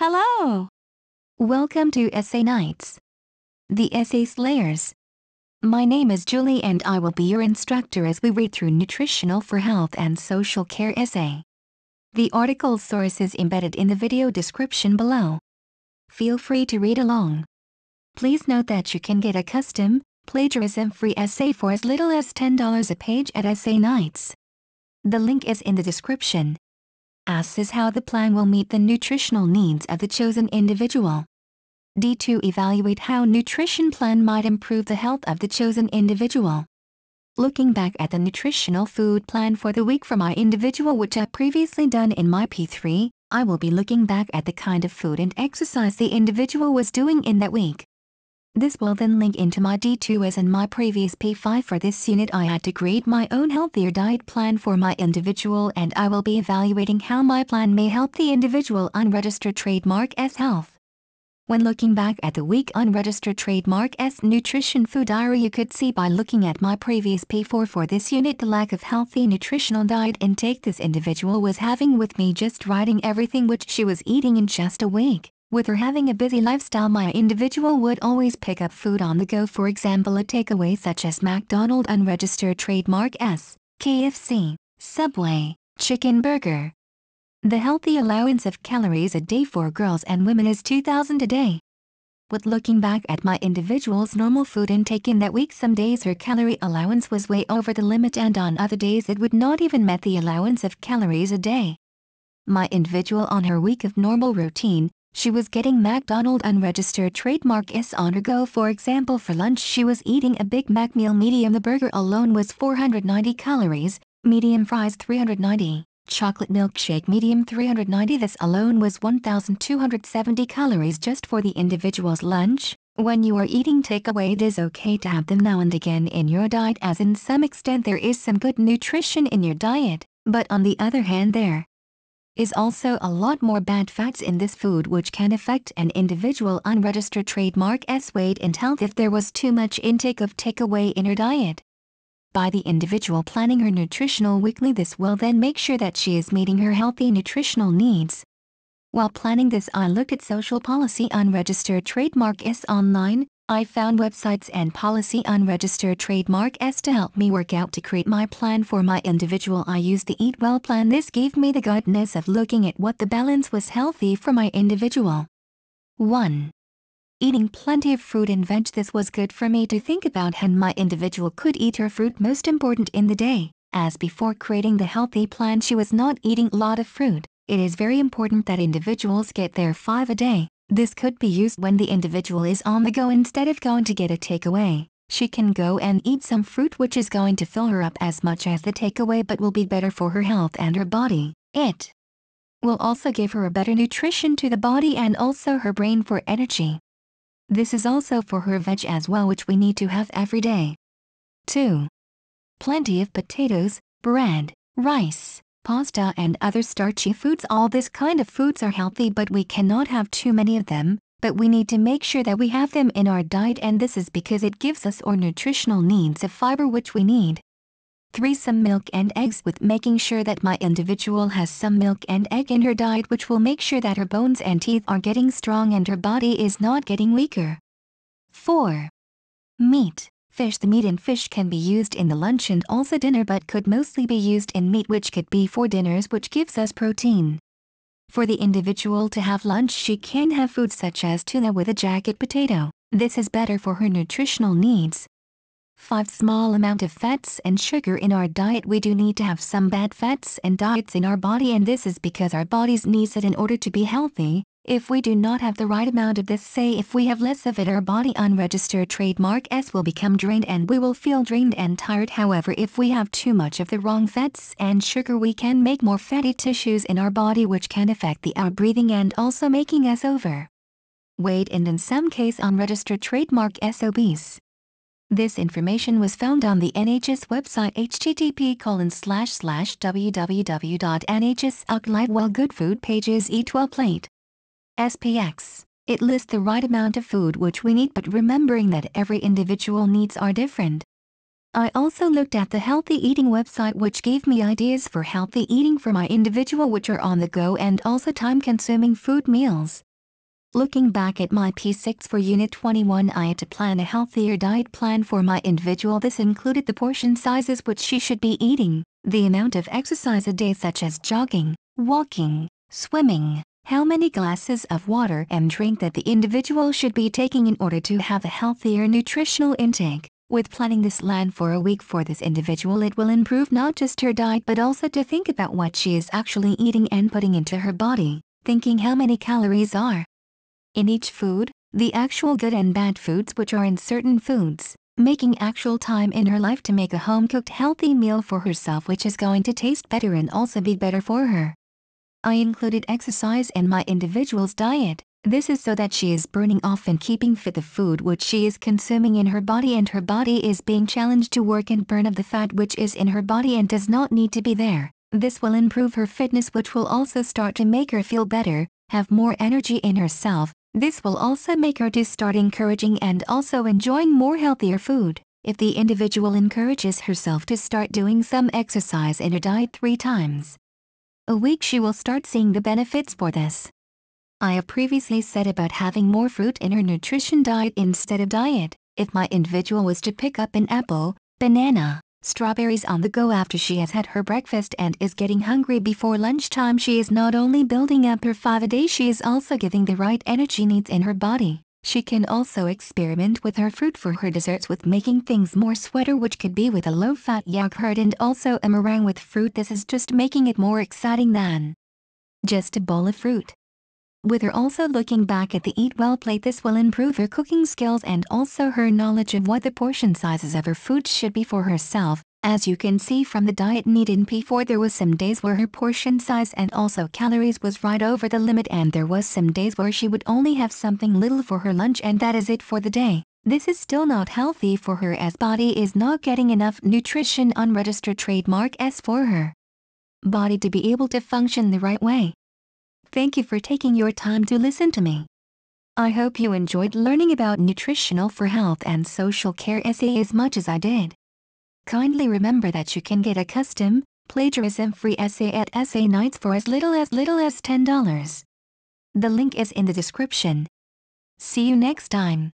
Hello! Welcome to Essay Nights, the Essay Slayers. My name is Julie and I will be your instructor as we read through Nutritional for Health and Social Care essay. The article source is embedded in the video description below. Feel free to read along. Please note that you can get a custom, plagiarism-free essay for as little as $10 a page at Essay Nights. The link is in the description. Asks how the plan will meet the nutritional needs of the chosen individual. D to evaluate how nutrition plan might improve the health of the chosen individual. Looking back at the nutritional food plan for the week for my individual which I previously done in my P3, I will be looking back at the kind of food and exercise the individual was doing in that week. This will then link into my D2 as in my previous P5 for this unit I had to create my own healthier diet plan for my individual and I will be evaluating how my plan may help the individual unregistered trademark S health. When looking back at the week unregistered trademark S nutrition food diary you could see by looking at my previous P4 for this unit the lack of healthy nutritional diet intake this individual was having with me just writing everything which she was eating in just a week. With her having a busy lifestyle my individual would always pick up food on the go, for example a takeaway such as McDonald's unregistered trademark S, KFC, Subway, chicken burger. The healthy allowance of calories a day for girls and women is 2,000 a day. With looking back at my individual's normal food intake in that week some days her calorie allowance was way over the limit and on other days it would not even met the allowance of calories a day. My individual on her week of normal routine, she was getting McDonald's unregistered trademark S on her go. For example for lunch she was eating a Big Mac meal medium, the burger alone was 490 calories, medium fries 390, chocolate milkshake medium 390. This alone was 1,270 calories just for the individual's lunch. When you are eating takeaway it is okay to have them now and again in your diet as in some extent there is some good nutrition in your diet, but on the other hand there is also a lot more bad fats in this food which can affect an individual unregistered trademark S weight and health if there was too much intake of takeaway in her diet. By the individual planning her nutritional weekly this will then make sure that she is meeting her healthy nutritional needs. While planning this I look at social policy unregistered trademark S online. I found websites and policy unregistered trademark S to help me work out to create my plan for my individual. I used the Eat Well plan. This gave me the guidance of looking at what the balance was healthy for my individual. 1. Eating plenty of fruit and veg. This was good for me to think about and my individual could eat her fruit most important in the day, as before creating the healthy plan she was not eating a lot of fruit. It is very important that individuals get their 5 a day. This could be used when the individual is on the go instead of going to get a takeaway. She can go and eat some fruit which is going to fill her up as much as the takeaway but will be better for her health and her body. It will also give her a better nutrition to the body and also her brain for energy. This is also for her veg as well which we need to have every day. 2. Plenty of potatoes, bread, rice, pasta and other starchy foods. All this kind of foods are healthy but we cannot have too many of them, but we need to make sure that we have them in our diet and this is because it gives us our nutritional needs of fiber which we need. 3. Some milk and eggs with making sure that my individual has some milk and egg in her diet which will make sure that her bones and teeth are getting strong and her body is not getting weaker. 4. Meat. Fish. The meat in fish can be used in the lunch and also dinner but could mostly be used in meat which could be for dinners which gives us protein. For the individual to have lunch she can have foods such as tuna with a jacket potato. This is better for her nutritional needs. 5. Small amount of fats and sugar in our diet. We do need to have some bad fats and diets in our body and this is because our bodies needs it in order to be healthy. If we do not have the right amount of this, say if we have less of it, our body unregistered trademark S will become drained and we will feel drained and tired. However, if we have too much of the wrong fats and sugar we can make more fatty tissues in our body which can affect our breathing and also making us overweight and in some case unregistered trademark S obese. This information was found on the NHS website http://www.nhs.uk Well Good Food pages Eat Well Plate. SPX. It lists the right amount of food which we need but remembering that every individual needs are different. I also looked at the healthy eating website which gave me ideas for healthy eating for my individual which are on the go and also time-consuming food meals. Looking back at my P6 for Unit 21, I had to plan a healthier diet plan for my individual. This included the portion sizes which she should be eating, the amount of exercise a day such as jogging, walking, swimming, how many glasses of water and drink that the individual should be taking in order to have a healthier nutritional intake. With planning this plan for a week for this individual, it will improve not just her diet but also to think about what she is actually eating and putting into her body, thinking how many calories are in each food, the actual good and bad foods which are in certain foods, making actual time in her life to make a home-cooked healthy meal for herself which is going to taste better and also be better for her. I included exercise in my individual's diet. This is so that she is burning off and keeping fit the food which she is consuming in her body, and her body is being challenged to work and burn up the fat which is in her body and does not need to be there. This will improve her fitness, which will also start to make her feel better, have more energy in herself. This will also make her to start encouraging and also enjoying more healthier food. If the individual encourages herself to start doing some exercise in her diet 3 times a week, she will start seeing the benefits for this. I have previously said about having more fruit in her nutrition diet instead of diet. If my individual was to pick up an apple, banana, strawberries on the go after she has had her breakfast and is getting hungry before lunchtime, she is not only building up her 5 a day, she is also giving the right energy needs in her body. She can also experiment with her fruit for her desserts with making things more sweeter, which could be with a low-fat yogurt and also a meringue with fruit. This is just making it more exciting than just a bowl of fruit. With her also looking back at the Eat Well plate, this will improve her cooking skills and also her knowledge of what the portion sizes of her food should be for herself. As you can see from the diet need in P4, there was some days where her portion size and also calories was right over the limit, and there was some days where she would only have something little for her lunch and that is it for the day. This is still not healthy for her, as body is not getting enough nutrition, unregistered trademark S, for her body to be able to function the right way. Thank you for taking your time to listen to me. I hope you enjoyed learning about nutritional for health and social care essay as much as I did. Kindly remember that you can get a custom, plagiarism-free essay at A9AYTZ for as little as $10. The link is in the description. See you next time.